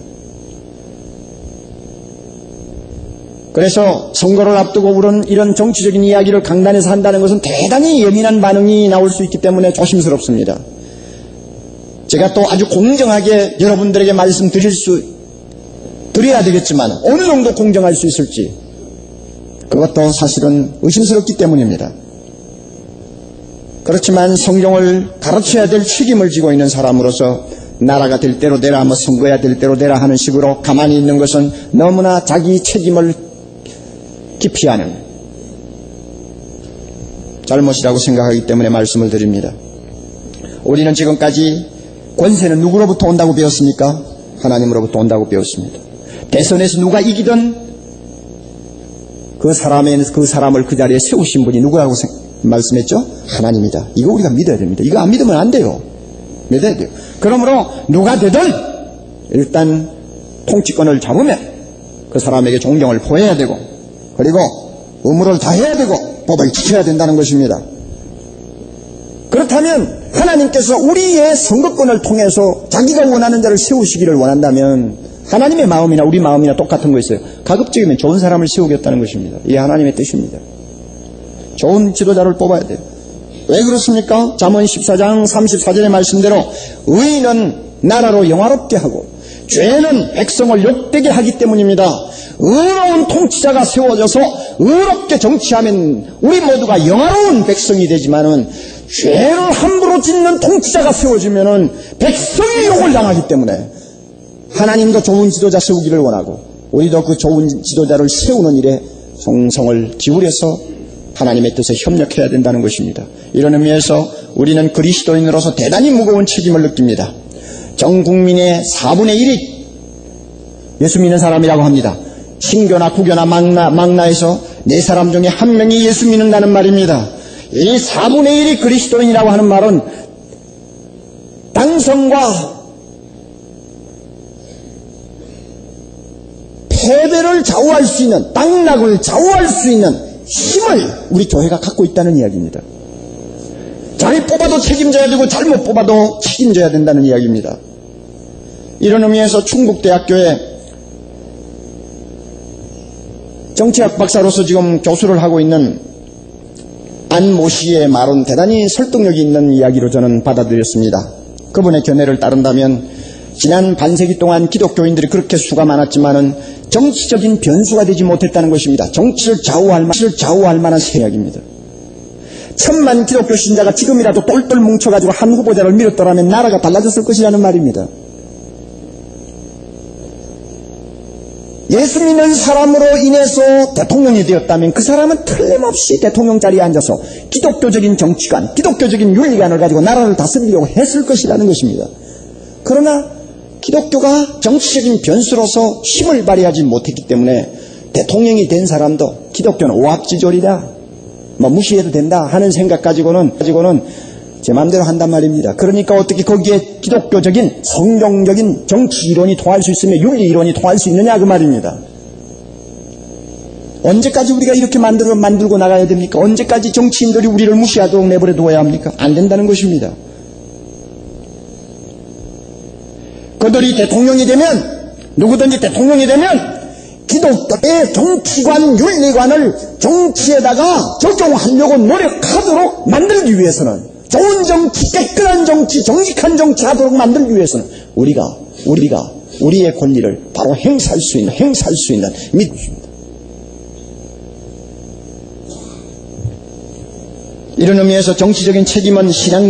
그래서 선거를 앞두고 이런 정치적인 이야기를 강단에서 한다는 것은 대단히 예민한 반응이 나올 수 있기 때문에 조심스럽습니다. 제가 또 아주 공정하게 여러분들에게 드려야 되겠지만 어느 정도 공정할 수 있을지 그것도 사실은 의심스럽기 때문입니다. 그렇지만 성경을 가르쳐야 될 책임을 지고 있는 사람으로서 나라가 될 대로 되라, 선거야 될 대로 되라 하는 식으로 가만히 있는 것은 너무나 자기 책임을 기피하는 잘못이라고 생각하기 때문에 말씀을 드립니다. 우리는 지금까지 권세는 누구로부터 온다고 배웠습니까? 하나님으로부터 온다고 배웠습니다. 대선에서 누가 이기든 그 사람을 그 자리에 세우신 분이 누구라고 말씀했죠? 하나님이다. 이거 우리가 믿어야 됩니다. 이거 안 믿으면 안 돼요. 믿어야 돼요. 그러므로 누가 되든 일단 통치권을 잡으면 그 사람에게 존경을 보여야 되고 그리고 의무를 다해야 되고 법을 지켜야 된다는 것입니다. 그렇다면 하나님께서 우리의 선거권을 통해서 자기가 원하는 자를 세우시기를 원한다면 하나님의 마음이나 우리 마음이나 똑같은 거였어요. 가급적이면 좋은 사람을 세우겠다는 것입니다. 이게 하나님의 뜻입니다. 좋은 지도자를 뽑아야 돼요. 왜 그렇습니까? 잠언 14장 34절의 말씀대로 의인은 나라로 영화롭게 하고 죄는 백성을 욕되게 하기 때문입니다. 의로운 통치자가 세워져서 의롭게 정치하면 우리 모두가 영화로운 백성이 되지만은 죄를 함부로 짓는 통치자가 세워지면은 백성이 욕을 당하기 때문에 하나님도 좋은 지도자 세우기를 원하고 우리도 그 좋은 지도자를 세우는 일에 성성을 기울여서 하나님의 뜻에 협력해야 된다는 것입니다. 이런 의미에서 우리는 그리스도인으로서 대단히 무거운 책임을 느낍니다. 전 국민의 4분의 1이 예수 믿는 사람이라고 합니다. 신교나 구교나 망나에서 4사람 중에 1명이 예수 믿는다는 말입니다. 이 4분의 1이 그리스도인이라고 하는 말은 당선과 패배를 좌우할 수 있는, 당락을 좌우할 수 있는 힘을 우리 교회가 갖고 있다는 이야기입니다. 잘 뽑아도 책임져야 되고 잘못 뽑아도 책임져야 된다는 이야기입니다. 이런 의미에서 충북대학교에 정치학 박사로서 지금 교수를 하고 있는 안모 씨의 말은 대단히 설득력이 있는 이야기로 저는 받아들였습니다. 그분의 견해를 따른다면 지난 반세기 동안 기독교인들이 그렇게 수가 많았지만은 정치적인 변수가 되지 못했다는 것입니다. 정치를 좌우할 만한 세력입니다. 1000만 기독교 신자가 지금이라도 똘똘 뭉쳐가지고 한 후보자를 밀었더라면 나라가 달라졌을 것이라는 말입니다. 예수 믿는 사람으로 인해서 대통령이 되었다면 그 사람은 틀림없이 대통령 자리에 앉아서 기독교적인 정치관, 기독교적인 윤리관을 가지고 나라를 다스리려고 했을 것이라는 것입니다. 그러나 기독교가 정치적인 변수로서 힘을 발휘하지 못했기 때문에 대통령이 된 사람도 기독교는 오합지졸이다, 무시해도 된다 하는 생각 가지고는 제 마음대로 한단 말입니다. 그러니까 어떻게 거기에 기독교적인 성경적인 정치 이론이 통할 수 있으며 윤리 이론이 통할 수 있느냐 그 말입니다. 언제까지 우리가 이렇게 만들고 나가야 됩니까? 언제까지 정치인들이 우리를 무시하도록 내버려 두어야 합니까? 안 된다는 것입니다. 저들이 대통령이 되면, 누구든지 대통령이 되면 기독교의 정치관, 윤리관을 정치에다가 적용하려고 노력하도록 만들기 위해서는, 좋은 정치, 깨끗한 정치, 정직한 정치 하도록 만들기 위해서는 우리가 우리의 권리를 바로 행사할 수 있는 이런 의미에서 정치적인 책임은 신앙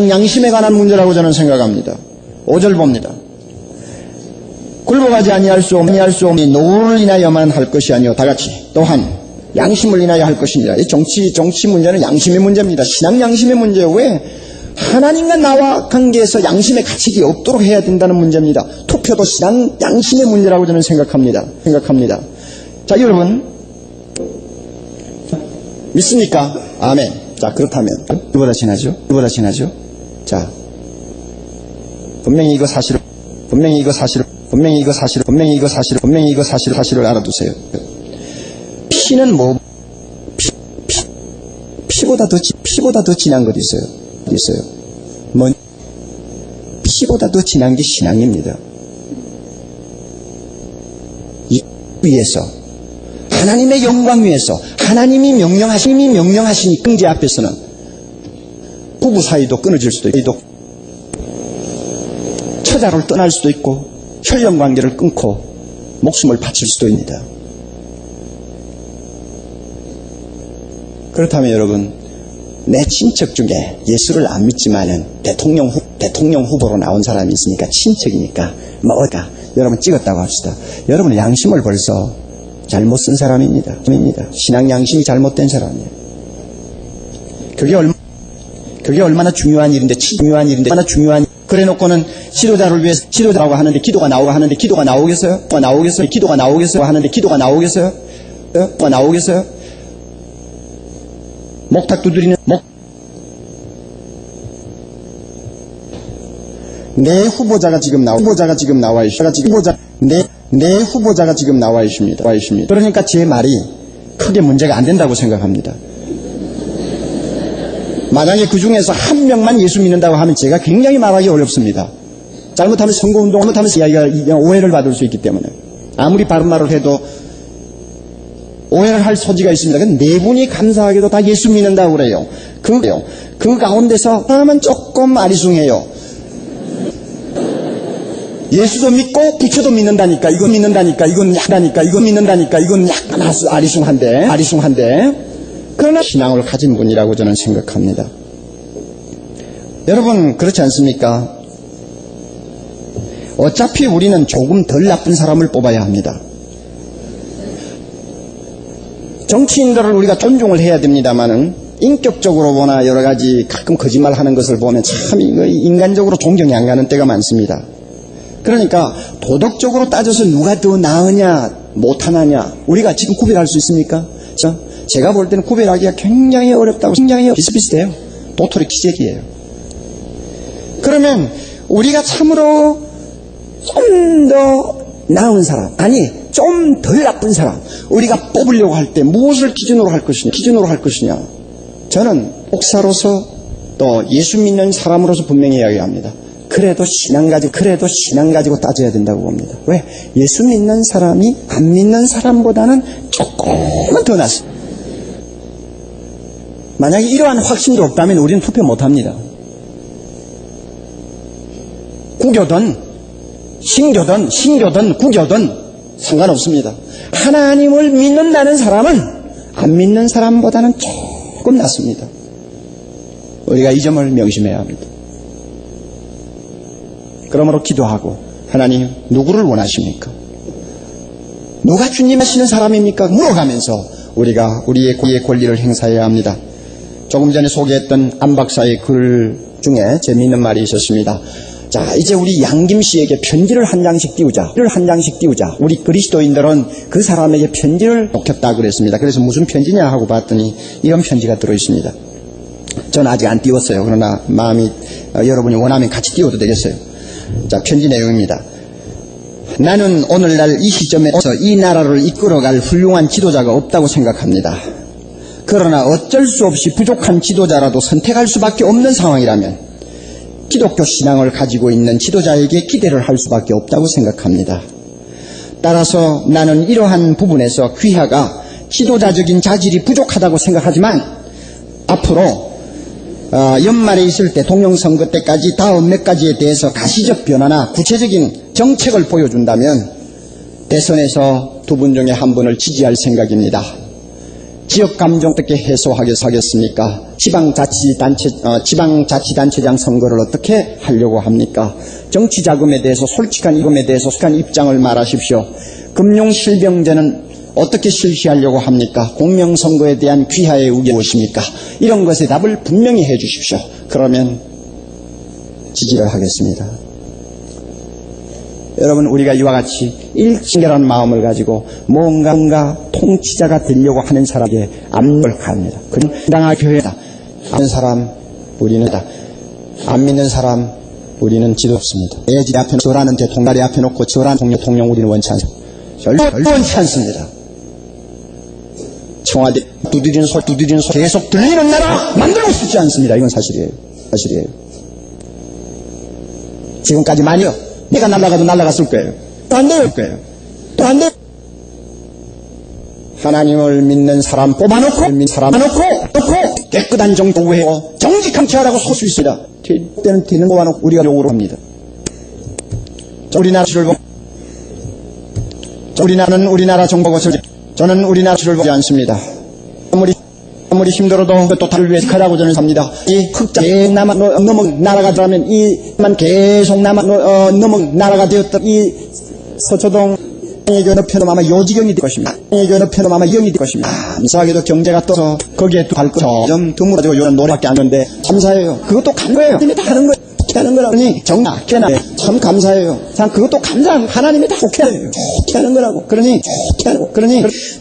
양심에 관한 문제라고 저는 생각합니다. 5절 봅니다. 굴복하지 아니할 수 없니 노를 인하여만 할 것이 아니요 다같이 또한 양심을 인하여 할 것이니라. 이 정치 문제는 양심의 문제입니다. 신앙 양심의 문제예요. 왜? 하나님과 나와 관계에서 양심의 가책이 없도록 해야 된다는 문제입니다. 투표도 신앙 양심의 문제라고 저는 생각합니다. 자, 여러분 믿습니까? 아멘. 자, 그렇다면 누구보다 지나죠? 자, 분명히 이거 사실을 알아두세요. 피는 뭐 피보다 더 진한 것 있어요. 뭐 피보다 더 진한 게 신앙입니다. 이 위에서 하나님의 영광 위에서 하나님이 명령하시니 형제 앞에서는 부부 사이도 끊어질 수도 있고 처자를 떠날 수도 있고 혈연 관계를 끊고 목숨을 바칠 수도 있습니다. 그렇다면 여러분, 내 친척 중에 예수를 안 믿지만은 대통령 후보로 나온 사람이 있으니까 친척이니까 뭐가 여러분 찍었다고 합시다. 여러분의 양심을 벌써 잘못 쓴 사람입니다. 신앙 양심이 잘못된 사람이에요. 그게 얼마나 중요한 일인데 그래 놓고는 지도자를 위해서 지도자라고 하는데 기도가 나오겠어요? 목탁 두드리는 내 후보자가 지금 나와 있습니다. 내 후보자가 지금 나와 있습니다. 그러니까 제 말이 크게 문제가 안 된다고 생각합니다. 만약에 그 중에서 한 명만 예수 믿는다고 하면 제가 굉장히 말하기 어렵습니다. 잘못하면 선거운동을 하면서 이야기가 오해를 받을 수 있기 때문에 아무리 바른 말을 해도 오해를 할 소지가 있습니다. 네 분이 감사하게도 다 예수 믿는다고 그래요. 그 가운데서 사람은 조금 아리숭해요. 예수도 믿고 부처도 믿는다니까 이건 약간 아리숭한데 그러나 신앙을 가진 분이라고 저는 생각합니다. 여러분 그렇지 않습니까? 어차피 우리는 조금 덜 나쁜 사람을 뽑아야 합니다. 정치인들을 우리가 존중을 해야 됩니다만은 인격적으로 보나 여러 가지 가끔 거짓말하는 것을 보면 참 인간적으로 존경이 안 가는 때가 많습니다. 그러니까 도덕적으로 따져서 누가 더 나으냐 못하느냐 우리가 지금 구별할 수 있습니까? 제가 볼 때는 구별하기가 굉장히 어렵다고 비슷비슷해요. 도토리 기적이에요. 그러면 우리가 참으로 좀 더 나은 사람 좀 덜 나쁜 사람 우리가 뽑으려고 할 때 무엇을 기준으로 할 것이냐 저는 목사로서 또 예수 믿는 사람으로서 분명히 이야기합니다. 그래도 신앙 가지고 따져야 된다고 봅니다. 왜? 예수 믿는 사람이 안 믿는 사람보다는 조금은 더 낫습니다. 만약에 이러한 확신도 없다면 우리는 투표 못합니다. 구교든 신교든 구교든 상관없습니다. 하나님을 믿는다는 사람은 안 믿는 사람보다는 조금 낫습니다. 우리가 이 점을 명심해야 합니다. 그러므로 기도하고 하나님 누구를 원하십니까? 누가 주님 하시는 사람입니까? 물어가면서 우리가 우리의 권리를 행사해야 합니다. 조금 전에 소개했던 안 박사의 글 중에 재미있는 말이 있었습니다. 자, 이제 우리 양김 씨에게 편지를 한 장씩 띄우자. 우리 그리스도인들은 그 사람에게 편지를 놓겠다 그랬습니다. 그래서 무슨 편지냐 하고 봤더니 이런 편지가 들어있습니다. 전 아직 안 띄웠어요. 그러나 마음이 여러분이 원하면 같이 띄워도 되겠어요. 자, 편지 내용입니다. 나는 오늘날 이 시점에서 이 나라를 이끌어갈 훌륭한 지도자가 없다고 생각합니다. 그러나 어쩔 수 없이 부족한 지도자라도 선택할 수밖에 없는 상황이라면 기독교 신앙을 가지고 있는 지도자에게 기대를 할 수밖에 없다고 생각합니다. 따라서 나는 이러한 부분에서 귀하가 지도자적인 자질이 부족하다고 생각하지만 앞으로 연말에 있을 때 동영선거 때까지 다음 몇 가지에 대해서 가시적 변화나 구체적인 정책을 보여준다면 대선에서 두 분 중에 한 분을 지지할 생각입니다. 지역 감정 어떻게 해소하겠습니까? 지방자치단체장 선거를 어떻게 하려고 합니까? 정치자금에 대해서 솔직한 입장을 말하십시오. 금융실병제는 어떻게 실시하려고 합니까? 공명선거에 대한 귀하의 의견이 무엇입니까? 이런 것에 답을 분명히 해 주십시오. 그러면 지지를 하겠습니다. 여러분, 우리가 이와 같이 일친결한 마음을 가지고 뭔가 통치자가 되려고 하는 사람에게 압력을 가합니다. 그는 당한 교회다. 믿는 사람 우리는 다. 안 믿는 사람 우리는 지도 없습니다. 내 집 앞에 저라는 대통령 앞에 놓고 저라는 대통령 우리는 원치 않습니다. 절대 원치 않습니다. 청와대 두드리는 소리 계속 들리는 나라 만들고 싶지 않습니다. 이건 사실이에요. 지금까지만요. 내가 날아가도 날아갔을 거예요. 또 안 될 거예요. 또 안 돼. 하나님을 믿는 사람 뽑아놓고 깨끗한 정도에 정직한 체하라고 설 수 있습니다. 때는 되는 거 봐놓고 우리가 욕을 합니다. 우리나라 정보가 저는 우리나라 지를 보지 않습니다. 아무리 힘들어도 또 다를 위해서 하라고 저는 삽니다. 이 흑자 넘어 나라가 되면 이만 계속 넘어 나라가 되었던 이 서초동 교회 편은 아마 요지경이 될 것입니다. 교회 편은 아마 영이 될 것입니다. 감사하게도 경제가 떠서 거기에 또 갈 거 좀 드물어지고 이런 노래밖에 안 하는데 감사해요. 그것도 간 거예요. 하나님이 다 하는 거예요. 하는 거라니 정말 참 감사해요. 참 그것도 감사한 하나님이 다 좋게 하는 거라고. 그러니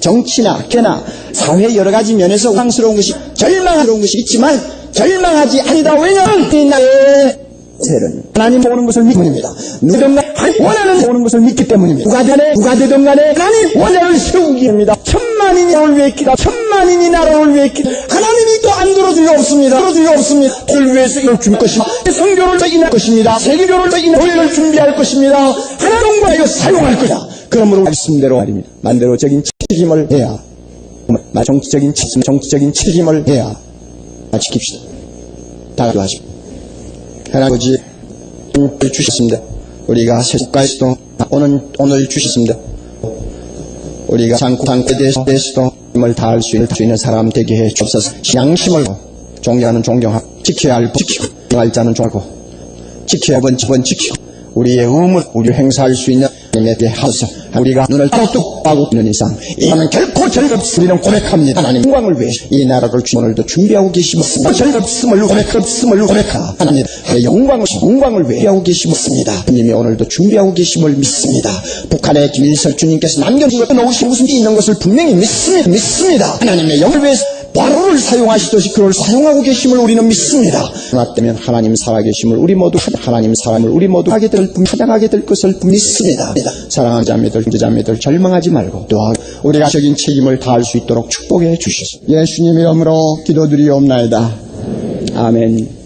정치나 개나 사회 여러 가지 면에서 우상스러운 것이 절망스러운 것이 있지만 절망하지 아니다. 왜냐하면 이 나라의 세는 하나님 보는 것을 믿기 때문입니다. 누구든 원하는 보는 것을 믿기 때문입니다. 누가 되든 간에 하나님 원자를 세우기 위함입니다. 천만인이 나를 위해 기다. 천만인이 나를 위해 기다. 하나님이 또 안 들어줄 리 없습니다. 그를 위해서 이걸 줄 것입니다. 성교를 더 인할 것입니다. 세계교를 더 인할 교회를 준비할 것입니다. 하나님과 이거 사용할 거다. 그러므로 말씀대로 말입니다. 만대로적인 책임을 해야 정치적인 책임을 해야 지킵시다. 다 하십시오. 하나님 아버지 주셨습니다. 우리가 새 국가에서도 오늘 주셨습니다. 우리가 장구에 대해서도 힘을 다할 수 있는 사람 되게 해 주옵소서. 양심을 존경하는 존경하고 지켜야 할 지키고 정할 자는 정하고 지켜야 할 법은 지키고 우리의 의무를 우리를 행사할 수 있는 하나님에게 하소서. 우리가 눈을 뚝 하고 있는 이상 이나라는 결코 절없음 우리는 고백합니다. 하나님 영광을 위해 이 나라를 오늘도 준비하고 계시옵습니다. 절없음을 고백하 하나님 영광을 위해 하고 계시옵습니다. 하나님이 오늘도 준비하고 계심을 믿습니다. 북한의 김일성 주님께서 남겨놓으신 무슨 일이 있는 것을 분명히 믿습니다. 하나님의 영을 위해서 바로를 사용하시듯이 그를 사용하고 계심을 우리는 믿습니다. 그러나 때면 하나님 살아계심을 우리 모두 하나님 사람을 우리 모두 찾아가게 될 것을 믿습니다. 사랑하는 자매들 절망하지 말고 또한 우리가 적인 책임을 다할 수 있도록 축복해 주시소서. 예수님 이름으로 기도드리옵나이다. 아멘.